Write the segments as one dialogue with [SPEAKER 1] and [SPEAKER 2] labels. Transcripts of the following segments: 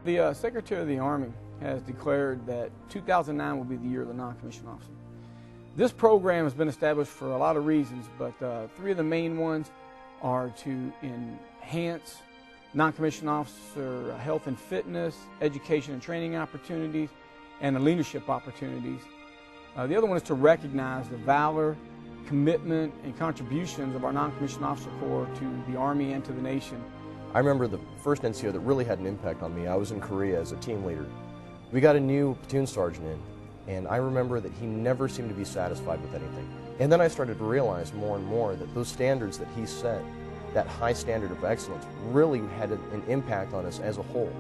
[SPEAKER 1] The Secretary of the Army has declared that 2009 will be the year of the non-commissioned officer. This program has been established for a lot of reasons, but three of the main ones are to enhance non-commissioned officer health and fitness, education and training opportunities, and the leadership opportunities. The other one is to recognize the valor, commitment, and contributions of our non-commissioned officer corps to the Army and to the nation.
[SPEAKER 2] I remember the first NCO that really had an impact on me. I was in Korea as a team leader. We got a new platoon sergeant in, and I remember that he never seemed to be satisfied with anything. And then I started to realize more and more that those standards that he set, that high standard of excellence, really had an impact on us as a whole,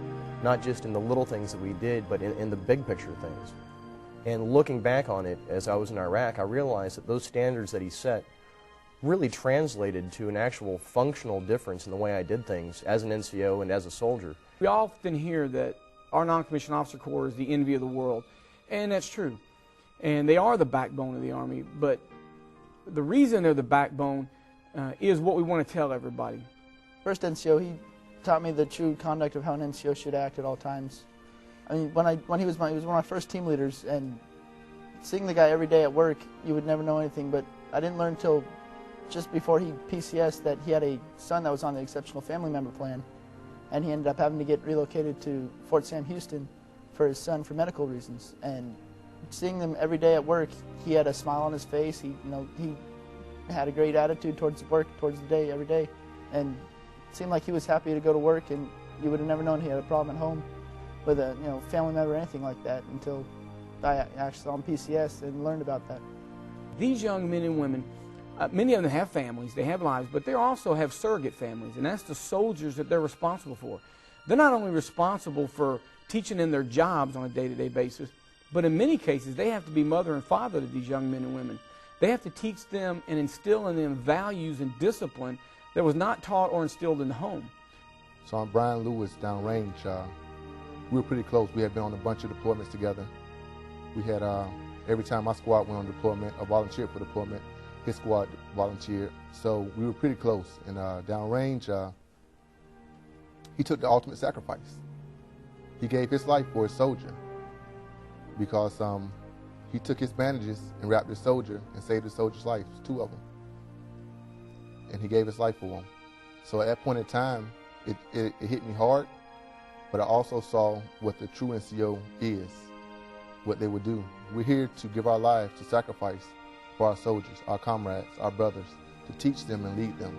[SPEAKER 2] not just in the little things that we did, but in the big picture things. And looking back on it as I was in Iraq, I realized that those standards that he set really translated to an actual functional difference in the way I did things as an NCO and as a soldier.
[SPEAKER 1] We often hear that our non-commissioned officer corps is the envy of the world, and that's true. And they are the backbone of the Army, but the reason they're the backbone is what we want to tell everybody.
[SPEAKER 3] First NCO, he taught me the true conduct of how an NCO should act at all times. I mean, when he was one of my first team leaders, and seeing the guy every day at work, you would never know anything, but I didn't learn until just before he PCS'd that he had a son that was on the Exceptional Family Member Plan, and he ended up having to get relocated to Fort Sam Houston for his son for medical reasons. And seeing them every day at work, he had a smile on his face. He had a great attitude towards work, towards the day, every day, and it seemed like he was happy to go to work. And you would have never known he had a problem at home with a family member or anything like that until I actually saw him PCS and learned about that.
[SPEAKER 1] These young men and women, many of them have families, they have lives, but they also have surrogate families, and that's the soldiers that they're responsible for. They're not only responsible for teaching them their jobs on a day-to-day basis, but in many cases they have to be mother and father to these young men and women. They have to teach them and instill in them values and discipline that was not taught or instilled in the home.
[SPEAKER 4] So I'm Brian Lewis, downrange. We were pretty close. We had been on a bunch of deployments together. We had, every time my squad went on deployment or volunteered for deployment, his squad volunteered. So we were pretty close. And downrange, he took the ultimate sacrifice. He gave his life for his soldier because he took his bandages and wrapped his soldier and saved his soldier's life, two of them. And he gave his life for them. So at that point in time, it hit me hard, but I also saw what the true NCO is, what they would do. We're here to give our lives, to sacrifice for our soldiers, our comrades, our brothers, to teach them and lead them.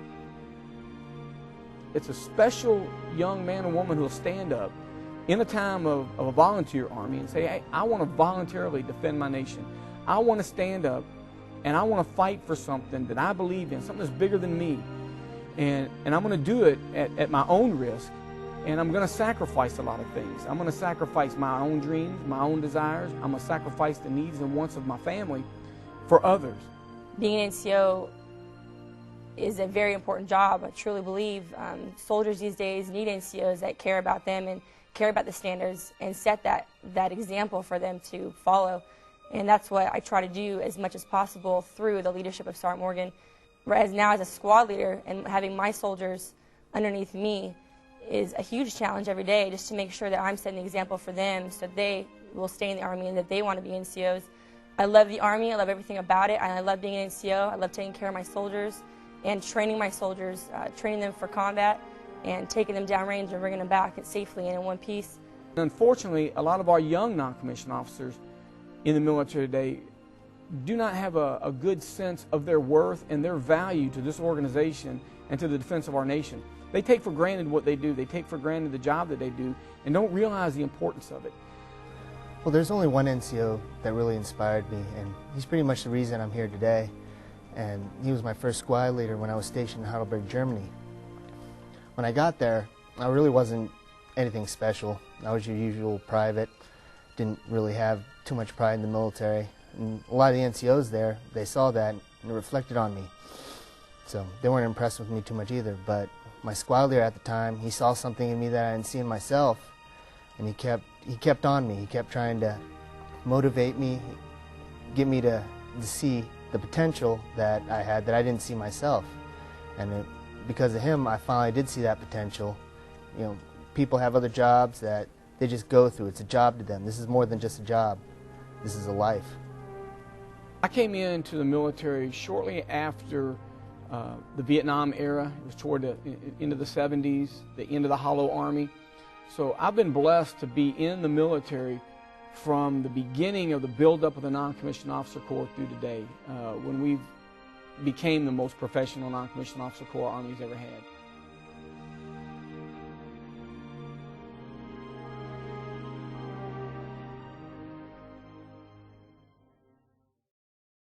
[SPEAKER 1] It's a special young man or woman who will stand up in a time of a volunteer army and say, hey, I want to voluntarily defend my nation. I want to stand up and I want to fight for something that I believe in, something that's bigger than me. And I'm going to do it at my own risk, and I'm going to sacrifice a lot of things. I'm going to sacrifice my own dreams, my own desires. I'm going to sacrifice the needs and wants of my family for others.
[SPEAKER 5] Being an NCO is a very important job. I truly believe soldiers these days need NCOs that care about them and care about the standards and set that example for them to follow. And that's what I try to do as much as possible through the leadership of Sergeant Morgan. Whereas now as a squad leader and having my soldiers underneath me is a huge challenge every day, just to make sure that I'm setting the example for them so that they will stay in the Army and that they want to be NCOs. I love the Army, I love everything about it, and I love being an NCO. I love taking care of my soldiers and training my soldiers, training them for combat and taking them downrange and bringing them back safely and in one piece.
[SPEAKER 1] Unfortunately, a lot of our young non-commissioned officers in the military today do not have a good sense of their worth and their value to this organization and to the defense of our nation. They take for granted what they do. They take for granted the job that they do and don't realize the importance of it.
[SPEAKER 6] Well, there's only one NCO that really inspired me, and he's pretty much the reason I'm here today. And he was my first squad leader when I was stationed in Heidelberg, Germany. When I got there, I really wasn't anything special. I was your usual private, didn't really have too much pride in the military. And a lot of the NCOs there, they saw that and it reflected on me. So they weren't impressed with me too much either, but my squad leader at the time, he saw something in me that I didn't see in myself, and he kept on me. He kept trying to motivate me, get me to see the potential that I had that I didn't see myself. And because of him, I finally did see that potential. You know, people have other jobs that they just go through. It's a job to them. This is more than just a job. This is a life.
[SPEAKER 1] I came into the military shortly after the Vietnam era. It was toward the end of the 70s, the end of the Hollow Army. So I've been blessed to be in the military from the beginning of the buildup of the Non-Commissioned Officer Corps through today, when we became the most professional Non-Commissioned Officer Corps Army's ever had.